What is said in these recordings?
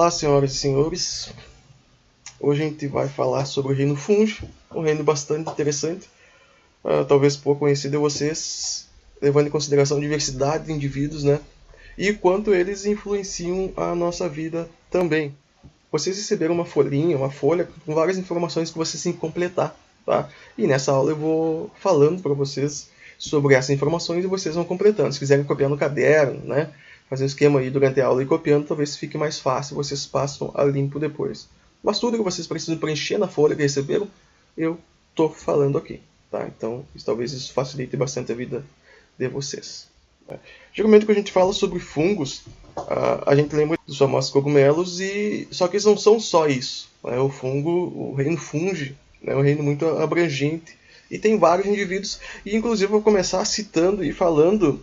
Olá, senhoras e senhores. Hoje a gente vai falar sobre o reino fungi, um reino bastante interessante, talvez pouco conhecido a vocês, levando em consideração a diversidade de indivíduos, né? E o quanto eles influenciam a nossa vida também. Vocês receberam uma folhinha, uma folha com várias informações que vocês têm que completar, tá? E nessa aula eu vou falando para vocês sobre essas informações e vocês vão completando. Se quiserem copiar no caderno, né? Fazer um esquema aí durante a aula e copiando, talvez fique mais fácil, vocês passam a limpo depois. Mas tudo que vocês precisam preencher na folha que receberam, eu estou falando aqui, tá? Então, talvez isso facilite bastante a vida de vocês. Geralmente, quando a gente fala sobre fungos, a gente lembra dos famosos cogumelos, só que eles não são só isso. O fungo, o reino fungi, é um reino muito abrangente e tem vários indivíduos. E inclusive vou começar citando e falando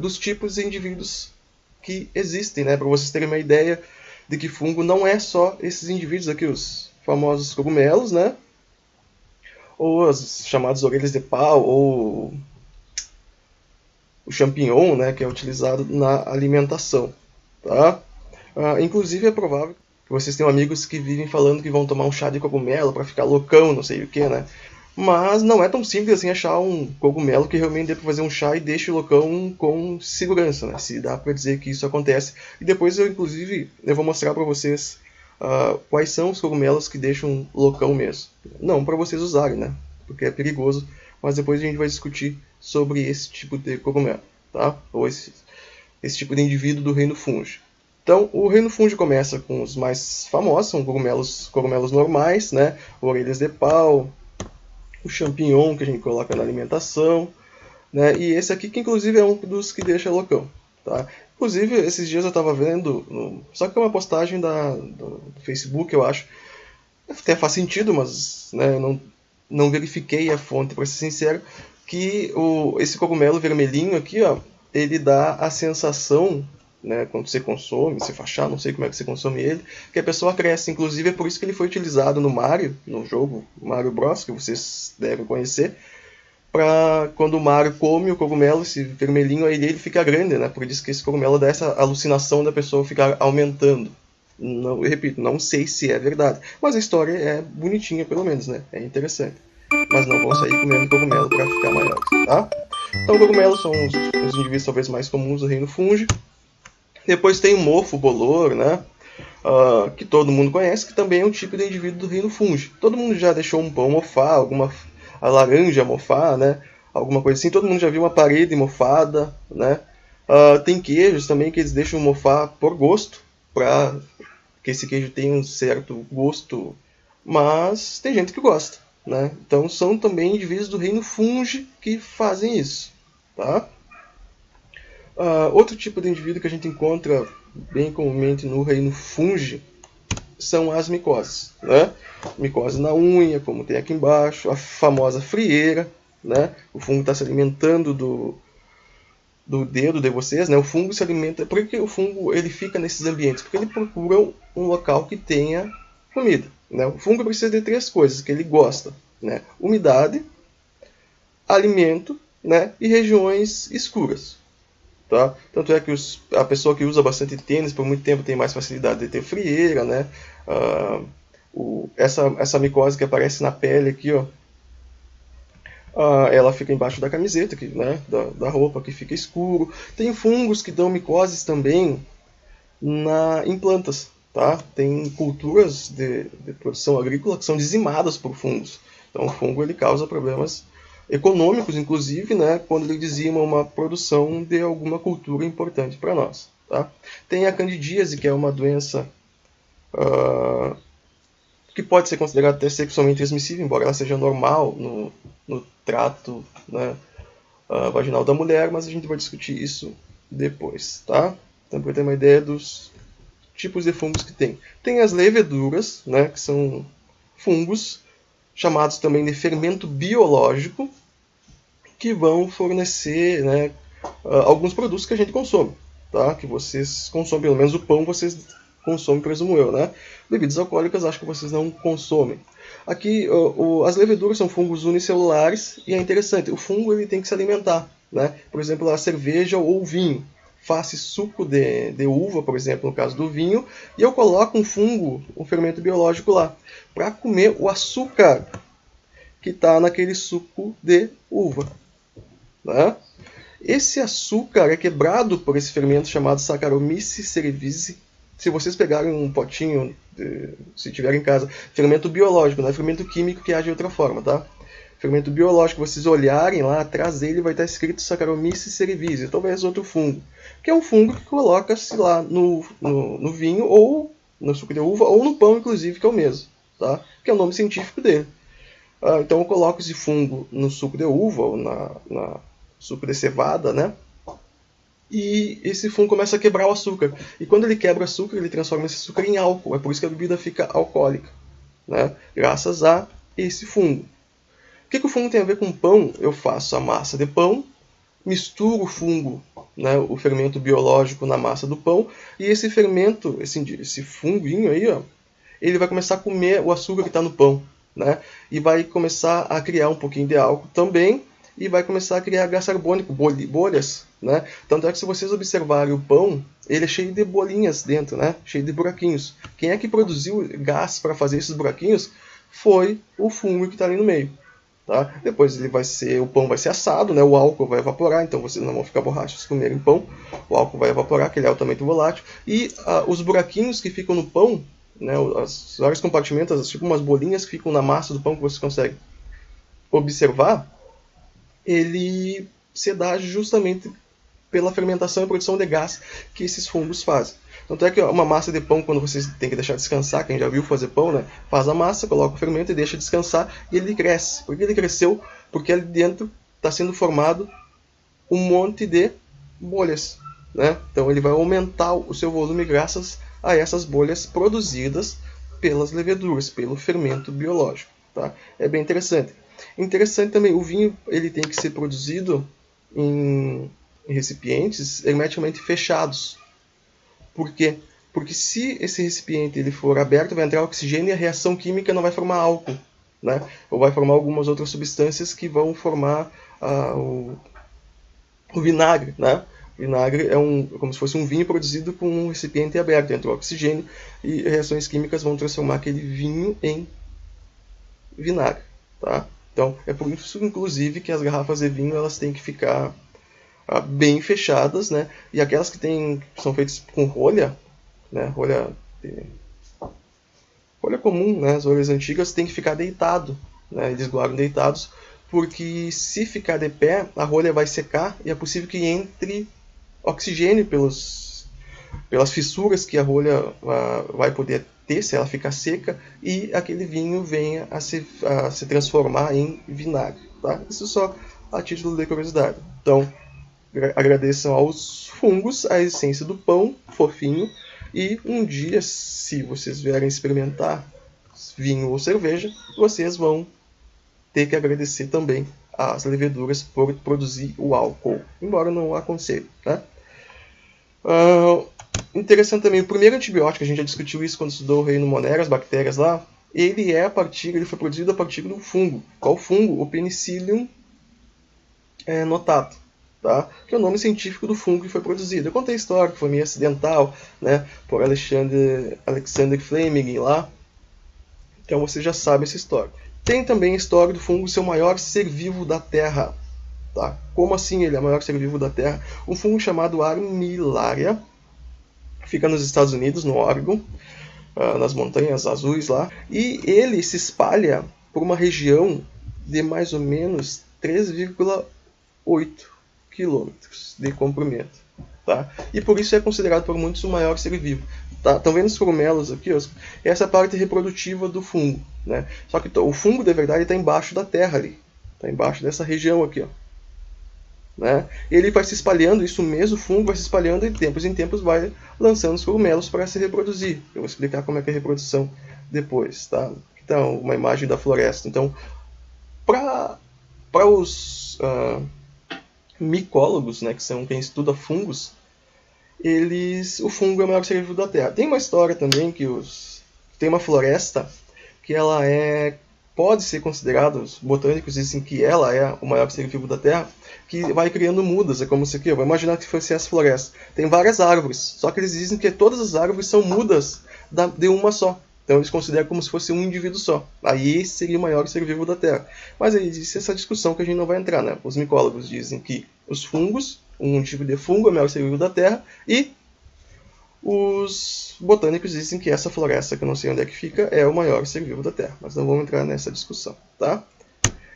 dos tipos de indivíduos que existem, né? Para vocês terem uma ideia de que fungo não é só esses indivíduos aqui, os famosos cogumelos, né? Ou as chamadas orelhas de pau, ou o champignon, né, que é utilizado na alimentação, tá? Inclusive é provável que vocês tenham amigos que vivem falando que vão tomar um chá de cogumelo para ficar loucão, não sei o que, né? Mas não é tão simples assim achar um cogumelo que realmente dê para fazer um chá e deixe o loucão com segurança, né? Se dá para dizer que isso acontece. E depois eu vou mostrar para vocês quais são os cogumelos que deixam loucão mesmo. Não para vocês usarem, né? Porque é perigoso. Mas depois a gente vai discutir sobre esse tipo de cogumelo, tá? Ou esse tipo de indivíduo do reino fungi. Então, o reino fungi começa com os mais famosos, são cogumelos normais, né? Orelhas de pau, o champignon que a gente coloca na alimentação, né? E esse aqui que inclusive é um dos que deixa loucão, tá? Inclusive, esses dias eu estava vendo, só que é uma postagem do Facebook, eu acho. Até faz sentido, mas né, eu não verifiquei a fonte, para ser sincero, que esse cogumelo vermelhinho aqui, ó, ele dá a sensação, né, quando você consome, se fachar, não sei como é que você consome ele, que a pessoa cresce. Inclusive é por isso que ele foi utilizado no Mario, no jogo Mario Bros, que vocês devem conhecer, para quando o Mario come o cogumelo, esse vermelhinho, aí ele fica grande, né? Por isso que esse cogumelo dá essa alucinação da pessoa ficar aumentando. Não, eu repito, não sei se é verdade, mas a história é bonitinha pelo menos, né? É interessante. Mas não vão sair comendo cogumelo para ficar maiores, tá? Então, cogumelos são os indivíduos talvez mais comuns do reino fungi. Depois tem o mofo bolor, né? Que todo mundo conhece, que também é um tipo de indivíduo do reino fungi. Todo mundo já deixou um pão mofar, a laranja mofar, né? Alguma coisa assim. Todo mundo já viu uma parede mofada, né? Tem queijos também que eles deixam mofar por gosto, para que esse queijo tenha um certo gosto, mas tem gente que gosta, né? Então são também indivíduos do reino fungi que fazem isso, tá? Outro tipo de indivíduo que a gente encontra bem comumente no reino fungi são as micoses, né? Micose na unha, como tem aqui embaixo, a famosa frieira, né? O fungo está se alimentando do dedo de vocês, né? O fungo se alimenta. Por que o fungo ele fica nesses ambientes? Porque ele procura um local que tenha comida, né? O fungo precisa de 3 coisas que ele gosta, né? Umidade, alimento, né? E regiões escuras, tá? Tanto é que a pessoa que usa bastante tênis por muito tempo tem mais facilidade de ter frieira, né? Essa micose que aparece na pele aqui, ó, ela fica embaixo da camiseta, né, da roupa, que fica escuro. Tem fungos que dão micoses também em plantas, tá? Tem culturas de produção agrícola que são dizimadas por fungos. Então o fungo ele causa problemas econômicos, inclusive, né, quando ele dizima uma produção de alguma cultura importante para nós, tá? Tem a candidíase, que é uma doença que pode ser considerada até sexualmente transmissível, embora ela seja normal no trato, né, vaginal da mulher, mas a gente vai discutir isso depois, tá? Então, para ter uma ideia dos tipos de fungos que tem. Tem as leveduras, né, que são fungos chamados também de fermento biológico, que vão fornecer, né, alguns produtos que a gente consome, tá? Que vocês consomem, pelo menos o pão vocês consomem, presumo eu, né? Bebidas alcoólicas acho que vocês não consomem. Aqui, as leveduras são fungos unicelulares e é interessante, o fungo ele tem que se alimentar, né? Por exemplo, a cerveja ou o vinho faço suco de uva, por exemplo, no caso do vinho, e eu coloco um fungo, um fermento biológico lá, para comer o açúcar que está naquele suco de uva. Né? Esse açúcar é quebrado por esse fermento chamado Saccharomyces cerevisiae. Se vocês pegarem um potinho, se tiver em casa, fermento biológico, não é fermento químico que age de outra forma, tá? Fermento biológico, vocês olharem lá atrás dele, vai estar escrito Saccharomyces cerevisiae, talvez outro fungo, que é um fungo que coloca-se lá no vinho, ou no suco de uva, ou no pão, inclusive, que é o mesmo, tá? Que é o nome científico dele. Então eu coloco esse fungo no suco de uva, ou na suco de cevada, né? E esse fungo começa a quebrar o açúcar. E quando ele quebra o açúcar, ele transforma esse açúcar em álcool. É por isso que a bebida fica alcoólica, né? Graças a esse fungo. O que o fungo tem a ver com pão? Eu faço a massa de pão, misturo o fungo, né, o fermento biológico na massa do pão, e esse fermento, esse funguinho aí, ó, ele vai começar a comer o açúcar que está no pão, né? E vai começar a criar um pouquinho de álcool também, e vai começar a criar gás carbônico, bolhas, né? Tanto é que se vocês observarem o pão, ele é cheio de bolinhas dentro, né? Cheio de buraquinhos. Quem é que produziu gás para fazer esses buraquinhos? Foi o fungo que está ali no meio. Tá? Depois o pão vai ser assado, né? O álcool vai evaporar, então vocês não vão ficar borrachos se comerem pão. O álcool vai evaporar, que ele é altamente volátil. E os buraquinhos que ficam no pão, né? Os vários compartimentos, tipo umas bolinhas que ficam na massa do pão que vocês conseguem observar, ele se dá justamente pela fermentação e produção de gás que esses fungos fazem. Tanto é que uma massa de pão, quando vocês têm que deixar descansar, quem já viu fazer pão, né? Faz a massa, coloca o fermento e deixa descansar, e ele cresce. Por que ele cresceu? Porque ali dentro está sendo formado um monte de bolhas, né? Então ele vai aumentar o seu volume graças a essas bolhas produzidas pelas leveduras, pelo fermento biológico. Tá? É bem interessante. Interessante também, o vinho ele tem que ser produzido em recipientes hermeticamente fechados. Por quê? Porque se esse recipiente ele for aberto, vai entrar oxigênio e a reação química não vai formar álcool, né? Ou vai formar algumas outras substâncias que vão formar o vinagre, né? O vinagre é como se fosse um vinho produzido com um recipiente aberto, entra o oxigênio e reações químicas vão transformar aquele vinho em vinagre, tá? Então é por isso, inclusive, que as garrafas de vinho elas têm que ficar bem fechadas, né? E aquelas que são feitas com rolha, né? Rolha comum, né? As rolhas antigas tem que ficar deitado, né? Eles guardam deitados, porque se ficar de pé, a rolha vai secar e é possível que entre oxigênio pelas fissuras que a rolha vai poder ter se ela ficar seca e aquele vinho venha a se transformar em vinagre, tá? Isso só a título de curiosidade. Então, agradeçam aos fungos a essência do pão fofinho e um dia, se vocês vierem experimentar vinho ou cerveja, vocês vão ter que agradecer também às leveduras por produzir o álcool, embora não aconselhe, né? Interessante também, o primeiro antibiótico, a gente já discutiu isso quando estudou o reino Monera, as bactérias lá, ele foi produzido a partir do fungo. Qual fungo? O Penicillium notato. Tá? Que é o nome científico do fungo que foi produzido. Eu contei a história, que foi meio acidental, né, por Alexander Fleming lá. Então você já sabe essa história. Tem também a história do fungo ser o maior ser vivo da Terra. Tá? Como assim ele é o maior ser vivo da Terra? Um fungo chamado Armillaria, fica nos Estados Unidos, no Oregon, nas montanhas azuis lá. E ele se espalha por uma região de mais ou menos 3,8 quilômetros de comprimento, tá? E por isso é considerado por muitos o maior ser vivo. Tá? Estão vendo os cogumelos aqui? Ó? Essa é a parte reprodutiva do fungo, né? Só que o fungo de verdade está embaixo da terra ali, está embaixo dessa região aqui, ó. Né? Ele vai se espalhando, isso mesmo, o fungo vai se espalhando e de tempos em tempos vai lançando os cogumelos para se reproduzir. Eu vou explicar como é que é a reprodução depois, tá? Então, uma imagem da floresta. Então, para os micólogos, né, que são quem estuda fungos, o fungo é o maior ser vivo da Terra. Tem uma história também que tem uma floresta que ela é pode ser considerada, os botânicos dizem que ela é o maior ser vivo da Terra, que vai criando mudas. É como se aqui, eu vou imaginar que fosse essa floresta. Tem várias árvores, só que eles dizem que todas as árvores são mudas de uma só. Então eles consideram como se fosse um indivíduo só. Aí esse seria o maior ser vivo da Terra. Mas aí existe essa discussão que a gente não vai entrar, né? Os micólogos dizem que os fungos, um tipo de fungo é o maior ser vivo da Terra, e os botânicos dizem que essa floresta, que eu não sei onde é que fica, é o maior ser vivo da Terra. Mas não vamos entrar nessa discussão, tá?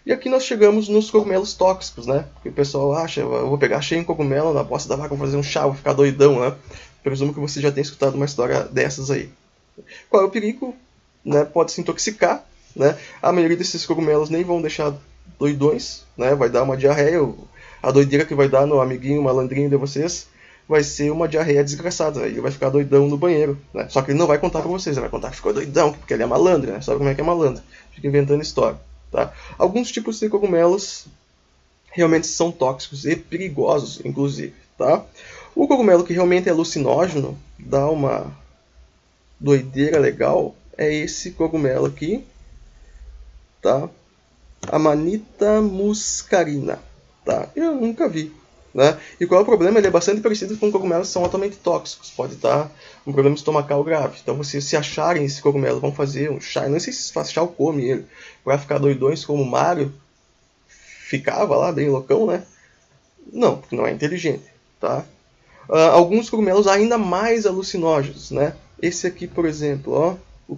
E aqui nós chegamos nos cogumelos tóxicos, né? Que o pessoal acha, eu vou pegar cheio de cogumelo na bosta da vaca, vou fazer um chá, vou ficar doidão, né? Presumo que você já tenha escutado uma história dessas aí. Qual é o perigo? Né? Pode se intoxicar, né? A maioria desses cogumelos nem vão deixar doidões, né? Vai dar uma diarreia, a doideira que vai dar no amiguinho malandrinho de vocês vai ser uma diarreia desgraçada. Ele vai ficar doidão no banheiro, né? Só que ele não vai contar pra vocês, ele vai contar que ficou doidão, porque ele é malandro, né? Sabe como é que é malandro? Fica inventando história, tá? Alguns tipos de cogumelos realmente são tóxicos e perigosos, inclusive, tá? O cogumelo que realmente é alucinógeno, dá uma doideira legal, é esse cogumelo aqui, tá? Amanita muscarina, tá? Eu nunca vi, né? E qual é o problema? Ele é bastante parecido com cogumelos que são altamente tóxicos, pode dar um problema estomacal grave. Então, vocês se acharem esse cogumelo, vão fazer um chá, não sei se faz chá ou come ele, para ficar doidões como o Mario ficava lá, bem loucão, né? Não, porque não é inteligente, tá? Alguns cogumelos ainda mais alucinógenos, né? Esse aqui, por exemplo, ó, o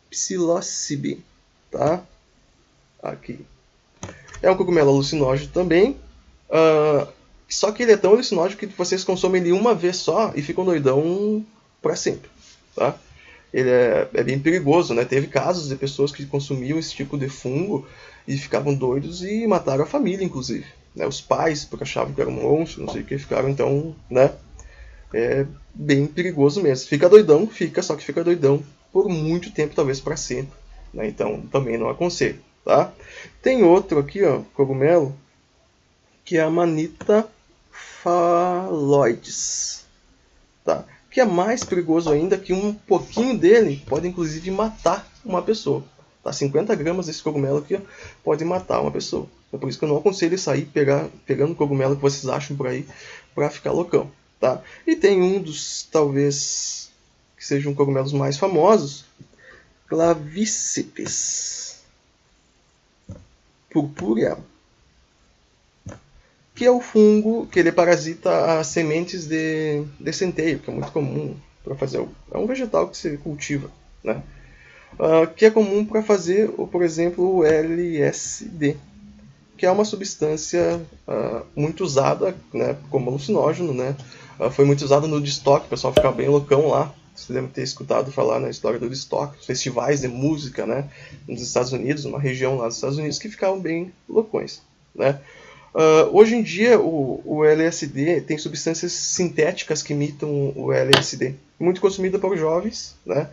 Psilocybe, tá? Aqui. É um cogumelo alucinógeno também, só que ele é tão alucinógeno que vocês consomem ele uma vez só e ficam doidão para sempre, tá? Ele é bem perigoso, né? Teve casos de pessoas que consumiam esse tipo de fungo e ficavam doidos e mataram a família, inclusive. Né? Os pais, porque achavam que era um monstro, não sei o que, ficaram então, né? É bem perigoso mesmo. Fica doidão, só que fica doidão por muito tempo, talvez para sempre. Né? Então também não aconselho, tá? Tem outro aqui, ó, cogumelo, que é a Amanita phalloides, tá? Que é mais perigoso ainda, que um pouquinho dele pode inclusive matar uma pessoa. Tá? 50 gramas desse cogumelo aqui, ó, pode matar uma pessoa. É por isso que eu não aconselho sair pegando cogumelo que vocês acham por aí para ficar loucão. Tá? E tem um dos, talvez, que sejam cogumelos mais famosos, Clavíceps purpurea, que é o fungo que ele parasita as sementes de centeio, que é muito comum para fazer. É um vegetal que se cultiva, né? Que é comum para fazer, por exemplo, o LSD, que é uma substância muito usada, né, como alucinógeno, né? Foi muito usado no Woodstock, o pessoal ficava bem loucão lá. Vocês devem ter escutado falar na história do Woodstock, festivais de música, né, nos Estados Unidos, uma região lá dos Estados Unidos, que ficavam bem loucões, né? Hoje em dia, o LSD tem substâncias sintéticas que imitam o LSD, muito consumida por jovens, né?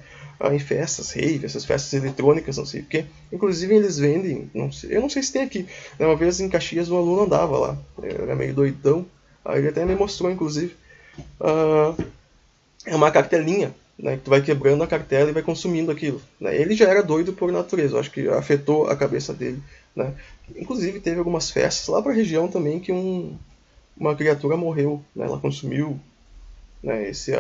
Em festas, rave, essas festas eletrônicas, não sei o que. Inclusive eles vendem, eu não sei se tem aqui. Uma vez em Caxias um aluno andava lá, era meio doidão, aí ele até me mostrou, inclusive. É uma cartelinha, né, que tu vai quebrando a cartela e vai consumindo aquilo. Né? Ele já era doido por natureza, eu acho que afetou a cabeça dele. Né? Inclusive teve algumas festas lá para a região também que uma criatura morreu, né? Ela consumiu, né, esse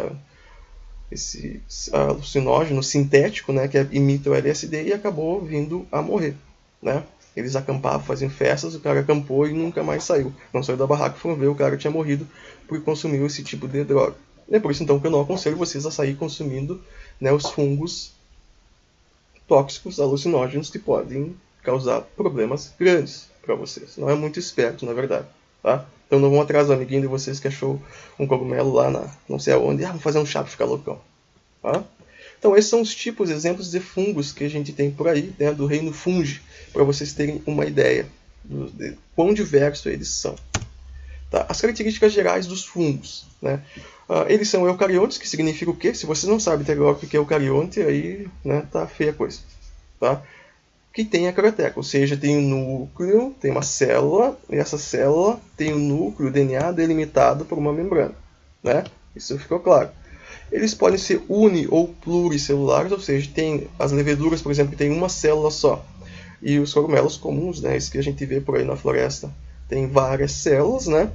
alucinógeno sintético, né, que imita o LSD, e acabou vindo a morrer. Né? Eles acampavam, faziam festas, o cara acampou e nunca mais saiu. Não saiu da barraca, foram ver, o cara tinha morrido porque consumiu esse tipo de droga. É por isso então que eu não aconselho vocês a sair consumindo, né, os fungos tóxicos, alucinógenos, que podem causar problemas grandes para vocês. Não é muito esperto, na verdade. Tá? Então não vão atrás do amiguinho de vocês que achou um cogumelo lá na não sei aonde. Vamos fazer um chá para ficar loucão. Tá? Então esses são os tipos, exemplos de fungos que a gente tem por aí, né, do reino fungi, para vocês terem uma ideia de quão diversos eles são. Tá? As características gerais dos fungos. Né? Eles são eucariontes, que significa o quê? Se vocês não sabem até agora o que é eucarionte, aí, né, tá feia a coisa. Tá? Que tem a caroteca, ou seja, tem um núcleo, tem uma célula, e essa célula tem um núcleo, o DNA, delimitado por uma membrana. Né? Isso ficou claro. Eles podem ser uni- ou pluricelulares, ou seja, tem as leveduras, por exemplo, que tem uma célula só. E os cogumelos comuns, né, isso que a gente vê por aí na floresta, tem várias células, né?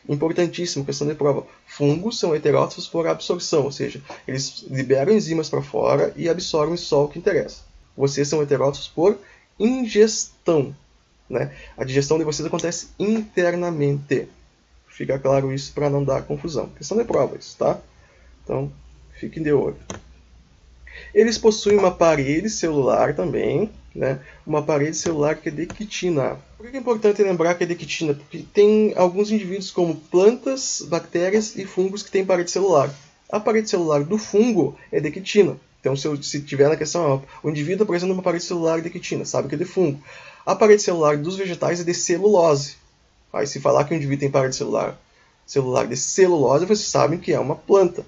Importantíssimo, questão de prova. Fungos são heterótrofos por absorção, ou seja, eles liberam enzimas para fora e absorvem só o que interessa. Vocês são heterótrofos por ingestão, né? A digestão de vocês acontece internamente. Fica claro isso para não dar confusão. Questão de prova isso, tá? Então, fiquem de olho. Eles possuem uma parede celular também, né? Uma parede celular que é de quitina. Por que é importante lembrar que é de quitina? Porque tem alguns indivíduos como plantas, bactérias e fungos que têm parede celular. A parede celular do fungo é de quitina. Então, se tiver na questão, o indivíduo apresenta uma parede celular de quitina, sabe que é de fungo. A parede celular dos vegetais é de celulose. Aí, se falar que o indivíduo tem parede celular de celulose, vocês sabem que é uma planta.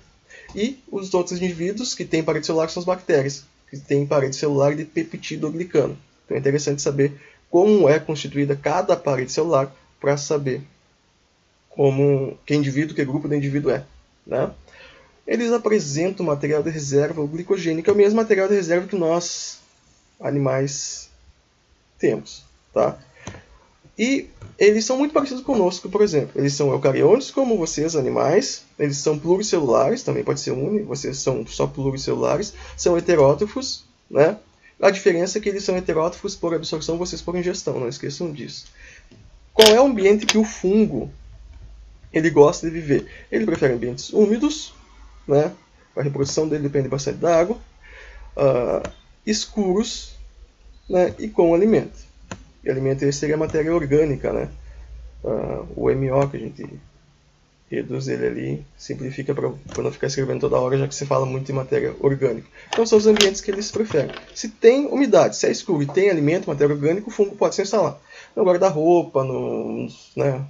E os outros indivíduos que têm parede celular são as bactérias, que têm parede celular de peptidoglicano. Então é interessante saber como é constituída cada parede celular para saber que indivíduo, que grupo de indivíduo é. Né? Eles apresentam material de reserva, o glicogênio, que é o mesmo material de reserva que nós, animais, temos. Tá? E eles são muito parecidos conosco, por exemplo. Eles são eucariontes, como vocês, animais. Eles são pluricelulares, também pode ser uni. Vocês são só pluricelulares. São heterótrofos, né? A diferença é que eles são heterótrofos por absorção, vocês por ingestão. Não esqueçam disso. Qual é o ambiente que o fungo ele gosta de viver? Ele prefere ambientes úmidos, né? A reprodução dele depende bastante da água. Escuros, né? E com alimento. E alimento esse seria a matéria orgânica, né? O MO que a gente reduz ele ali, simplifica para não ficar escrevendo toda hora, já que se fala muito em matéria orgânica. Então são os ambientes que eles preferem. Se tem umidade, se é escuro e tem alimento, matéria orgânica, o fungo pode se instalar. No guarda-roupa, né,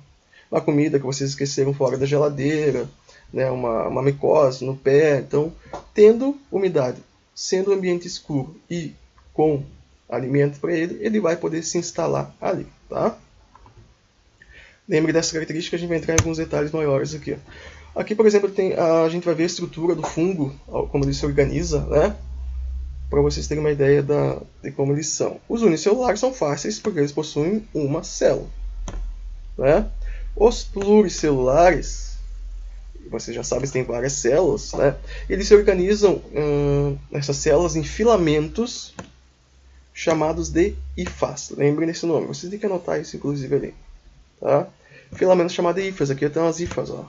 na comida que vocês esqueceram fora da geladeira, né, uma micose no pé. Então, tendo umidade, sendo o ambiente escuro e com alimento para ele, ele vai poder se instalar ali, tá? Lembre dessa característica, a gente vai entrar em alguns detalhes maiores aqui. Aqui, por exemplo, a gente vai ver a estrutura do fungo, como ele se organiza, né? Para vocês terem uma ideia de como eles são. Os unicelulares são fáceis porque eles possuem uma célula, né? Os pluricelulares, vocês já sabem que tem várias células, né? Eles se organizam, essas células, em filamentos chamados de hifas. Lembrem desse nome, vocês têm que anotar isso inclusive ali. Tá? Filamento chamado de hifas, aqui tem umas hifas, ó.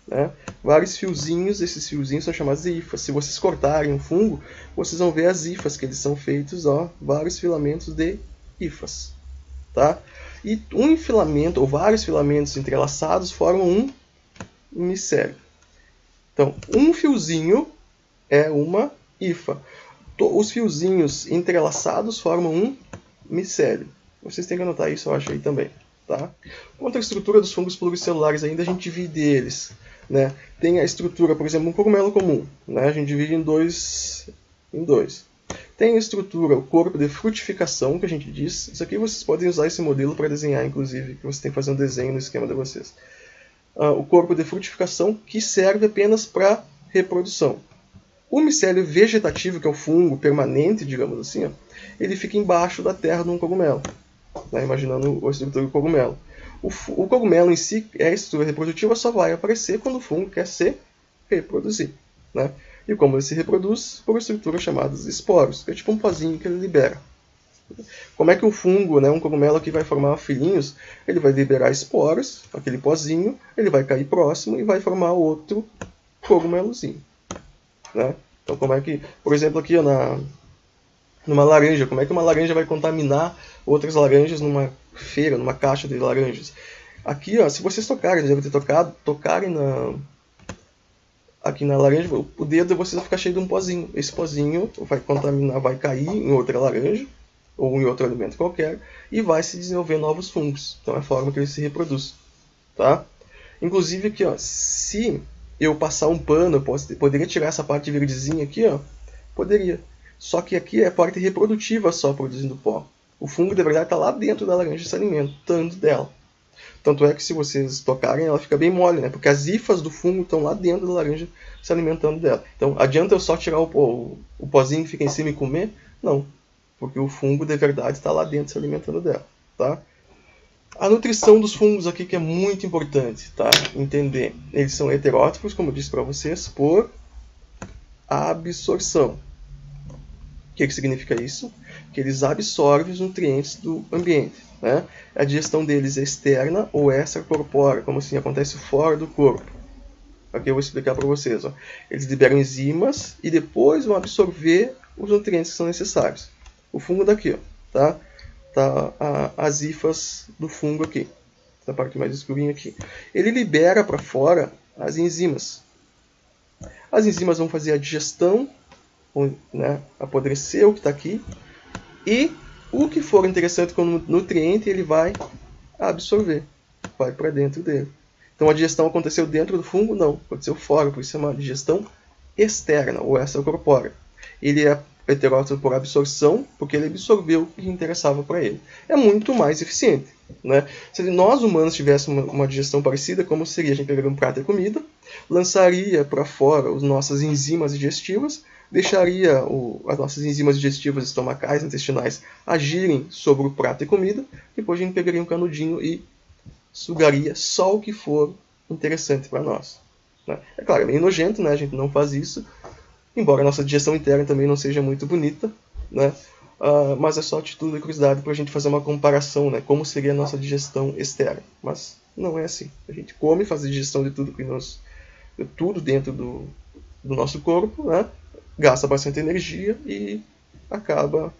Né? Vários fiozinhos, esses fiozinhos são chamados de hifas. Se vocês cortarem um fungo, vocês vão ver as hifas, que eles são feitos, ó, vários filamentos de hifas. Tá? E um filamento, ou vários filamentos entrelaçados, formam um micélio. Então, um fiozinho é uma hifa. Os fiozinhos entrelaçados formam um micélio. Vocês têm que anotar isso, eu acho, aí também. Tá? Quanto à estrutura dos fungos pluricelulares, ainda a gente divide eles. Né? Tem a estrutura, por exemplo, um cogumelo comum. Né? A gente divide em dois. Tem a estrutura, o corpo de frutificação, que a gente diz. Isso aqui vocês podem usar esse modelo para desenhar, inclusive, que você tem que fazer um desenho no esquema de vocês. O corpo de frutificação, que serve apenas para reprodução. O micélio vegetativo, que é o fungo permanente, digamos assim, ó, ele fica embaixo da terra de um cogumelo. Né, imaginando a estrutura do cogumelo. O cogumelo em si, a estrutura reprodutiva, só vai aparecer quando o fungo quer se reproduzir. Né? E como ele se reproduz? Por estruturas chamadas esporos, que é tipo um pozinho que ele libera. Como é que um fungo, né, um cogumelo que vai formar filhinhos, ele vai liberar esporos, aquele pozinho, ele vai cair próximo e vai formar outro cogumelozinho. Né? Então como é que, por exemplo, aqui ó, numa laranja, como é que uma laranja vai contaminar outras laranjas numa feira, numa caixa de laranjas? Aqui, ó, se vocês tocarem, devem ter tocarem aqui na laranja, o dedo de vocês vai ficar cheio de um pozinho. Esse pozinho vai contaminar, vai cair em outra laranja, ou em outro alimento qualquer, e vai se desenvolver novos fungos. Então é a forma que ele se reproduz. Tá? Inclusive aqui, ó, se eu passar um pano, eu poderia tirar essa parte verdezinha aqui, ó, poderia. Só que aqui é a parte reprodutiva só produzindo pó. O fungo, de verdade, está lá dentro da laranja se alimentando dela. Tanto é que se vocês tocarem, ela fica bem mole, né? Porque as hifas do fungo estão lá dentro da laranja se alimentando dela. Então, adianta eu só tirar o pozinho que fica em cima e comer? Não, porque o fungo de verdade está lá dentro se alimentando dela, tá? A nutrição dos fungos aqui que é muito importante, tá? Entender. Eles são heterótrofos, como eu disse para vocês, por absorção. O que significa isso? Que eles absorvem os nutrientes do ambiente. Né? A digestão deles é externa ou extracorpórea, como assim acontece fora do corpo. Aqui eu vou explicar para vocês. Ó. Eles liberam enzimas e depois vão absorver os nutrientes que são necessários. O fungo daqui, ó, tá? As hifas do fungo aqui. Essa parte mais escurinha aqui. Ele libera para fora as enzimas. As enzimas vão fazer a digestão, né, apodrecer o que está aqui, e o que for interessante como nutriente ele vai absorver, vai para dentro dele. Então a digestão aconteceu dentro do fungo? Não, aconteceu fora, por isso é uma digestão externa ou extracorpórea. Ele é heterótrofo por absorção, porque ele absorveu o que interessava para ele. É muito mais eficiente. Né? Se nós humanos tivéssemos uma digestão parecida, como seria? A gente pegaria um prato de comida, lançaria para fora as nossas enzimas digestivas, deixaria as nossas enzimas digestivas estomacais, intestinais, agirem sobre o prato de comida, depois a gente pegaria um canudinho e sugaria só o que for interessante para nós. Né? É claro, é meio nojento, né? A gente não faz isso, embora a nossa digestão interna também não seja muito bonita, né? Mas é só título de curiosidade para a gente fazer uma comparação, né? Como seria a nossa digestão externa. Mas não é assim. A gente come, faz a digestão de tudo dentro do nosso corpo, né? Gasta bastante energia e acaba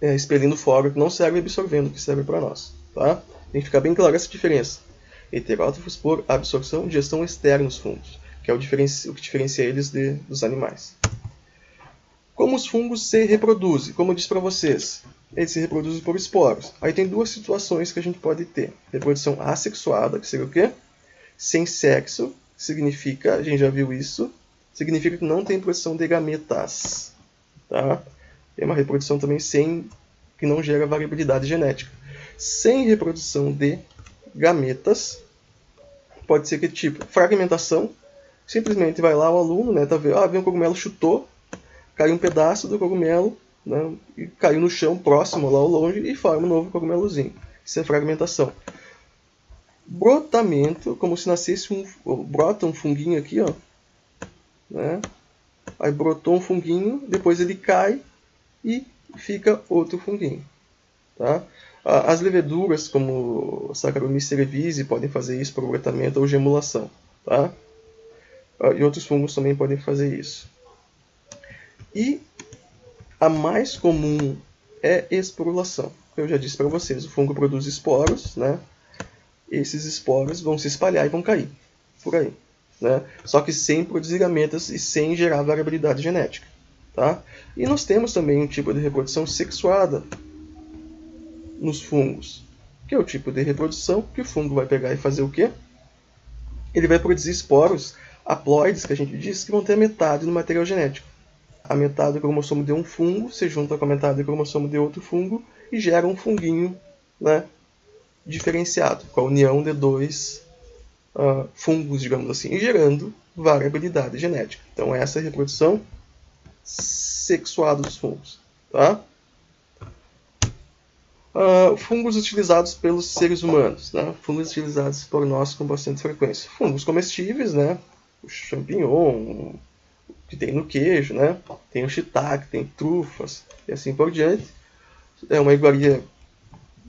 expelindo fora o que não serve e absorvendo o que serve para nós. Tá? Tem que ficar bem clara essa diferença. Heterótrofos por absorção e digestão externa dos fungos, que é o que diferencia eles dos animais. Como os fungos se reproduzem? Como eu disse para vocês, eles se reproduzem por esporos. Aí tem duas situações que a gente pode ter. Reprodução assexuada, que seria o quê? Sem sexo, significa, a gente já viu isso, significa que não tem produção de gametas. Tá? Tem uma reprodução também que não gera variabilidade genética. Sem reprodução de gametas, pode ser que tipo? Fragmentação, simplesmente vai lá o aluno, né, tá vendo? Vem um cogumelo, chutou, caiu um pedaço do cogumelo, né, e caiu no chão próximo lá ao longe e forma um novo cogumelozinho. Isso é fragmentação. Brotamento, como se nascesse brota um funguinho aqui, ó, né? Aí brotou um funguinho, depois ele cai e fica outro funguinho, tá? As leveduras, como Saccharomyces cerevisiae, podem fazer isso por brotamento ou gemulação, tá? E outros fungos também podem fazer isso. E a mais comum é esporulação. Eu já disse para vocês, o fungo produz esporos, né? Esses esporos vão se espalhar e vão cair por aí, né? Só que sem produzir gametas e sem gerar variabilidade genética, tá? E nós temos também um tipo de reprodução sexuada nos fungos, que é o tipo de reprodução que o fungo vai pegar e fazer o quê? Ele vai produzir esporos haploides, que a gente diz, que vão ter a metade do material genético. A metade do cromossomo de um fungo se junta com a metade do cromossomo de outro fungo e gera um funguinho, né, diferenciado, com a união de dois fungos, digamos assim, e gerando variabilidade genética. Então essa é a reprodução sexuada dos fungos. Tá? Fungos utilizados pelos seres humanos, né? Fungos utilizados por nós com bastante frequência. Fungos comestíveis, né? O champignon, que tem no queijo, né? Tem o shiitake, tem trufas e assim por diante. É uma iguaria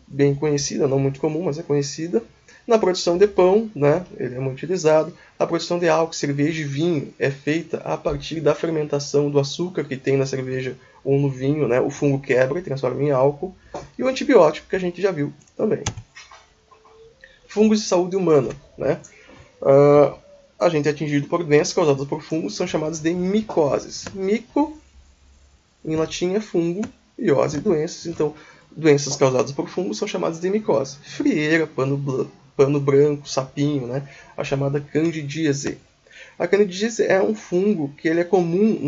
bem conhecida, não muito comum, mas é conhecida. Na produção de pão, né? Ele é muito utilizado. A produção de álcool, cerveja e vinho é feita a partir da fermentação do açúcar que tem na cerveja ou no vinho, né? O fungo quebra e transforma em álcool. E o antibiótico, que a gente já viu também. Fungos de saúde humana, né? A gente é atingido por doenças causadas por fungos, são chamadas de micoses. Mico, em latim, é fungo, e ose, doenças. Então, doenças causadas por fungos são chamadas de micose. Frieira, pano branco, sapinho, né? A chamada candidíase. A candidíase é um fungo que ele é comum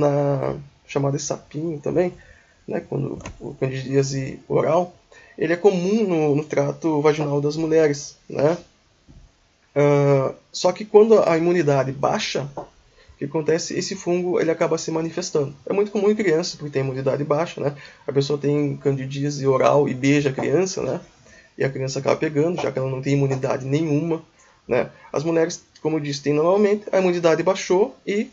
chamada sapinho também, né, quando o candidíase oral, ele é comum no trato vaginal das mulheres, né? Só que quando a imunidade baixa, o que acontece? Esse fungo ele acaba se manifestando. É muito comum em crianças, porque tem imunidade baixa, né? A pessoa tem candidíase oral e beija a criança, né? E a criança acaba pegando, já que ela não tem imunidade nenhuma, né? As mulheres, como eu disse, têm normalmente, a imunidade baixou e,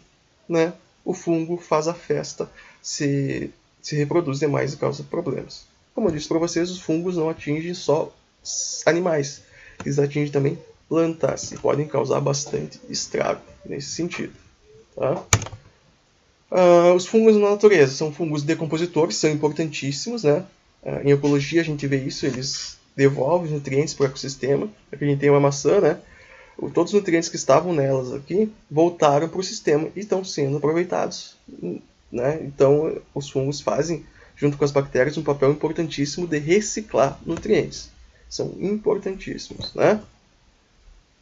né, o fungo faz a festa, se reproduz demais e causa problemas. Como eu disse para vocês, os fungos não atingem só animais, eles atingem também plantas e podem causar bastante estrago nesse sentido. Tá? Os fungos na natureza são fungos decompositores, são importantíssimos, né? Em ecologia a gente vê isso, eles devolvem nutrientes para o ecossistema. Aqui a gente tem uma maçã, né? Todos os nutrientes que estavam nelas aqui voltaram para o sistema e estão sendo aproveitados, né? Então os fungos fazem, junto com as bactérias, um papel importantíssimo de reciclar nutrientes. São importantíssimos, né?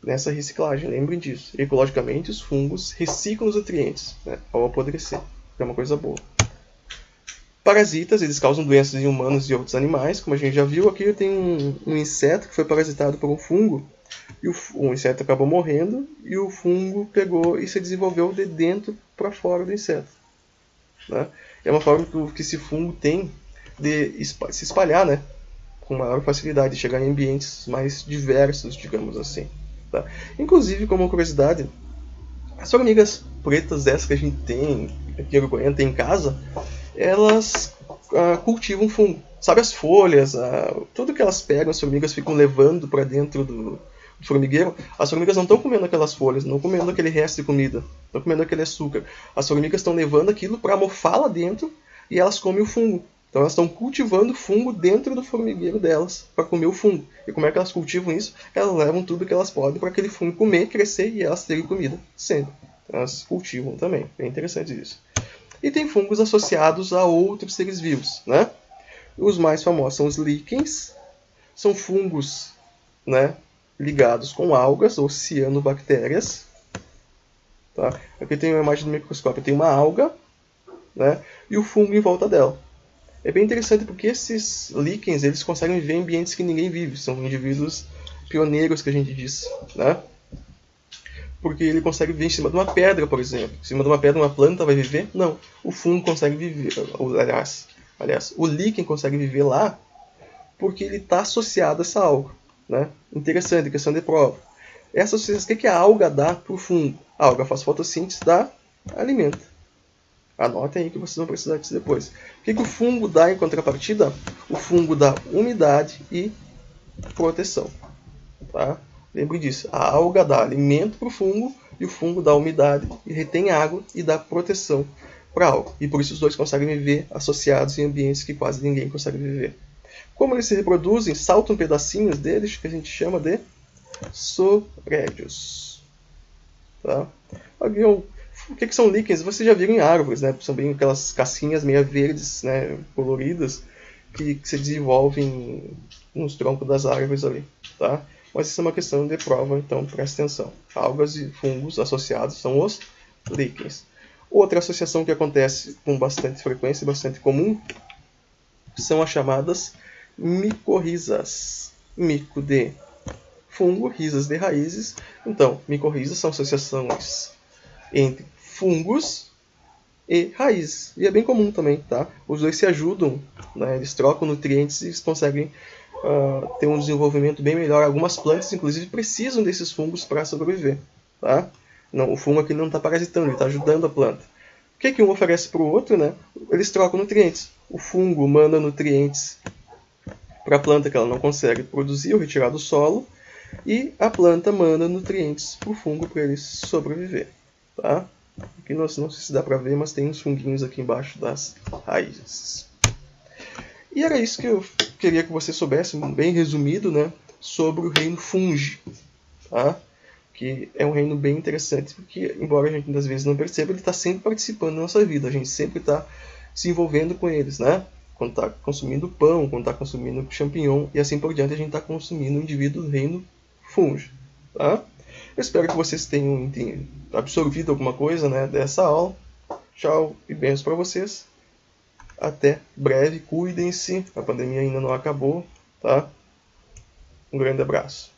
Nessa reciclagem, lembrem disso. Ecologicamente, os fungos reciclam os nutrientes, né, ao apodrecer, que é uma coisa boa. Parasitas, eles causam doenças em humanos e outros animais, como a gente já viu. Aqui eu tenho um inseto que foi parasitado por um fungo, e o inseto acabou morrendo, e o fungo pegou e se desenvolveu de dentro para fora do inseto. Né? É uma forma que esse fungo tem de se espalhar, né, com maior facilidade, de chegar em ambientes mais diversos, digamos assim. Tá? Inclusive, como curiosidade, as formigas pretas dessas que a gente tem aqui em Uruguaiana, tem em casa, elas cultivam fungo. Sabe as folhas, tudo que elas pegam, as formigas ficam levando para dentro do formigueiro. As formigas não estão comendo aquelas folhas, não estão comendo aquele resto de comida, estão comendo aquele açúcar. As formigas estão levando aquilo para mofar lá dentro e elas comem o fungo. Então elas estão cultivando fungo dentro do formigueiro delas para comer o fungo. E como é que elas cultivam isso? Elas levam tudo que elas podem para aquele fungo comer, crescer e elas terem comida sempre. Então elas cultivam também. É interessante isso. E tem fungos associados a outros seres vivos, né? Os mais famosos são os líquens. São fungos, né, ligados com algas ou cianobactérias. Tá? Aqui tem uma imagem do microscópio. Tem uma alga, né, e o fungo em volta dela. É bem interessante porque esses líquens eles conseguem viver em ambientes que ninguém vive. São indivíduos pioneiros, que a gente diz, né? Porque ele consegue viver em cima de uma pedra, por exemplo. Em cima de uma pedra uma planta vai viver? Não. O fungo consegue viver. Aliás, o líquen consegue viver lá porque ele está associado a essa alga. Né? Interessante, questão de prova. Essa associação, o que a alga dá para o fungo? A alga faz fotossíntese, dá alimento. Anotem aí que vocês vão precisar disso depois. O que o fungo dá em contrapartida? O fungo dá umidade e proteção. Tá? Lembre disso. A alga dá alimento para o fungo e o fungo dá umidade e retém água e dá proteção para a alga. E por isso os dois conseguem viver associados em ambientes que quase ninguém consegue viver. Como eles se reproduzem, saltam pedacinhos deles que a gente chama de sorédios. Tá? O que são líquens? Vocês já viram em árvores, né? São bem aquelas casquinhas meio verdes, né, coloridas, que se desenvolvem nos troncos das árvores ali, tá? Mas isso é uma questão de prova, então presta atenção. Algas e fungos associados são os líquens. Outra associação que acontece com bastante frequência e bastante comum são as chamadas micorrizas. Mico de fungo, risas de raízes. Então, micorrizas são associações entre fungos e raízes. E é bem comum também, tá? Os dois se ajudam, né? Eles trocam nutrientes e eles conseguem ter um desenvolvimento bem melhor. Algumas plantas, inclusive, precisam desses fungos para sobreviver, tá? Não, o fungo aqui não está parasitando, ele está ajudando a planta. O que um oferece para o outro, né? Eles trocam nutrientes. O fungo manda nutrientes para a planta que ela não consegue produzir ou retirar do solo, e a planta manda nutrientes para o fungo para ele sobreviver. Tá? Aqui não sei se dá para ver, mas tem uns funguinhos aqui embaixo das raízes. E era isso que eu queria que você soubesse, bem resumido, né, sobre o reino fungi. Tá? Que é um reino bem interessante, porque, embora a gente às vezes não perceba, ele está sempre participando da nossa vida. A gente sempre está se envolvendo com eles, né? Quando está consumindo pão, quando está consumindo champignon, e assim por diante, a gente está consumindo o indivíduo do reino fungi. Tá? Eu espero que vocês tenham absorvido alguma coisa, né, dessa aula. Tchau e beijos para vocês. Até breve, cuidem-se, a pandemia ainda não acabou, tá? Um grande abraço.